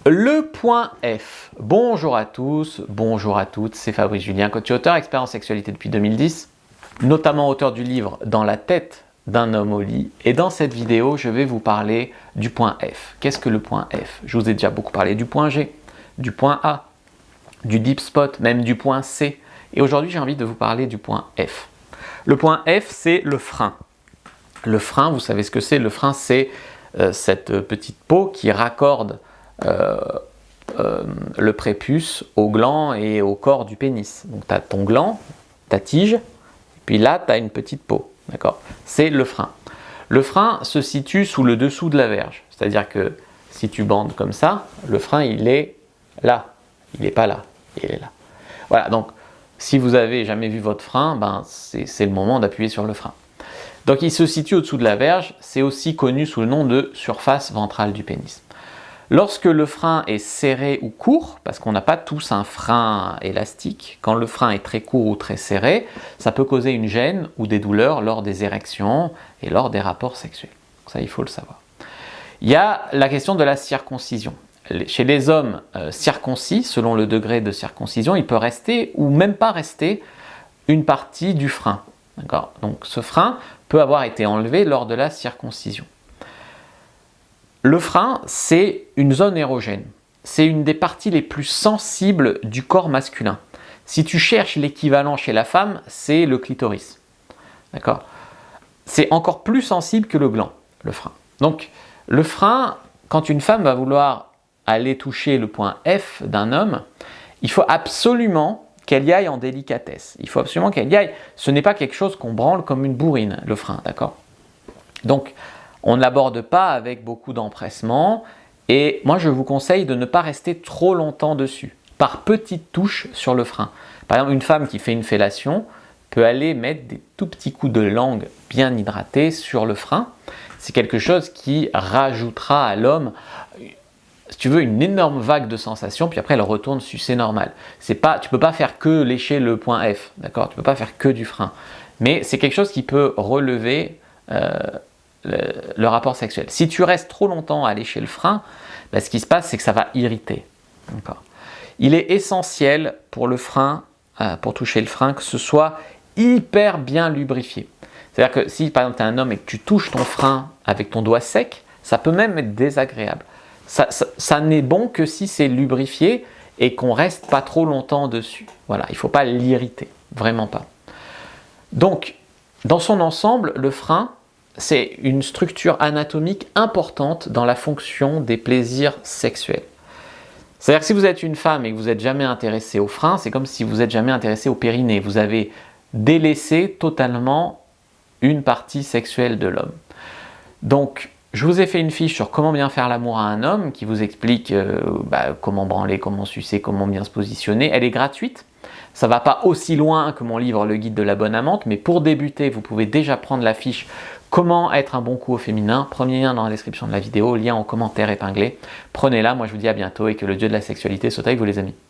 Le point F. Bonjour à tous, bonjour à toutes, c'est Fabrice Julien, coach et auteur, expert en sexualité depuis 2010, notamment auteur du livre Dans la tête d'un homme au lit. Et dans cette vidéo, je vais vous parler du point F. Qu'est-ce que le point F? Je vous ai déjà beaucoup parlé du point G, du point A, du deep spot, même du point C. Et aujourd'hui, j'ai envie de vous parler du point F. Le point F, c'est le frein. Le frein, vous savez ce que c'est? Le frein, c'est cette petite peau qui raccorde le prépuce au gland et au corps du pénis. Donc tu as ton gland, ta tige, et puis là tu as une petite peau. D'accord? C'est le frein. Le frein se situe sous le dessous de la verge. C'est-à-dire que si tu bandes comme ça, le frein il est là. Il n'est pas là, il est là. Voilà, donc si vous avez jamais vu votre frein, ben, c'est le moment d'appuyer sur le frein. Donc il se situe au-dessous de la verge, c'est aussi connu sous le nom de surface ventrale du pénis. Lorsque le frein est serré ou court, parce qu'on n'a pas tous un frein élastique, quand le frein est très court ou très serré, ça peut causer une gêne ou des douleurs lors des érections et lors des rapports sexuels. Ça, il faut le savoir. Il y a la question de la circoncision. Chez les hommes circoncis, selon le degré de circoncision, il peut rester ou même pas rester une partie du frein. Donc ce frein peut avoir été enlevé lors de la circoncision. Le frein, c'est une zone érogène. C'est une des parties les plus sensibles du corps masculin. Si tu cherches l'équivalent chez la femme, c'est le clitoris. D'accord? C'est encore plus sensible que le gland, le frein. Donc, le frein, quand une femme va vouloir aller toucher le point F d'un homme, il faut absolument qu'elle y aille en délicatesse. Il faut absolument qu'elle y aille. Ce n'est pas quelque chose qu'on branle comme une bourrine, le frein, d'accord? Donc, on ne l'aborde pas avec beaucoup d'empressement et moi je vous conseille de ne pas rester trop longtemps dessus, par petites touches sur le frein. Par exemple, une femme qui fait une fellation peut aller mettre des tout petits coups de langue bien hydratés sur le frein. C'est quelque chose qui rajoutera à l'homme, si tu veux, une énorme vague de sensations, puis après elle retourne sucer normal. Tu ne peux pas faire que lécher le point F, d'accord? Tu ne peux pas faire que du frein. Mais c'est quelque chose qui peut relever le rapport sexuel. Si tu restes trop longtemps à lécher le frein, ben, ce qui se passe, c'est que ça va irriter. Il est essentiel pour le frein, pour toucher le frein, que ce soit hyper bien lubrifié. C'est-à-dire que si par exemple tu es un homme et que tu touches ton frein avec ton doigt sec, ça peut même être désagréable. Ça n'est bon que si c'est lubrifié et qu'on reste pas trop longtemps dessus. Voilà, il ne faut pas l'irriter, vraiment pas. Donc, dans son ensemble, le frein, c'est une structure anatomique importante dans la fonction des plaisirs sexuels. C'est-à-dire que si vous êtes une femme et que vous n'êtes jamais intéressé au frein, c'est comme si vous n'êtes jamais intéressé au périnée. Vous avez délaissé totalement une partie sexuelle de l'homme. Donc, je vous ai fait une fiche sur comment bien faire l'amour à un homme qui vous explique comment branler, comment sucer, comment bien se positionner. Elle est gratuite. Ça ne va pas aussi loin que mon livre Le guide de la bonne amante, mais pour débuter, vous pouvez déjà prendre la fiche Comment être un bon coup au féminin. Premier lien dans la description de la vidéo, lien en commentaire épinglé. Prenez-la, moi je vous dis à bientôt et que le dieu de la sexualité soit avec vous les amis.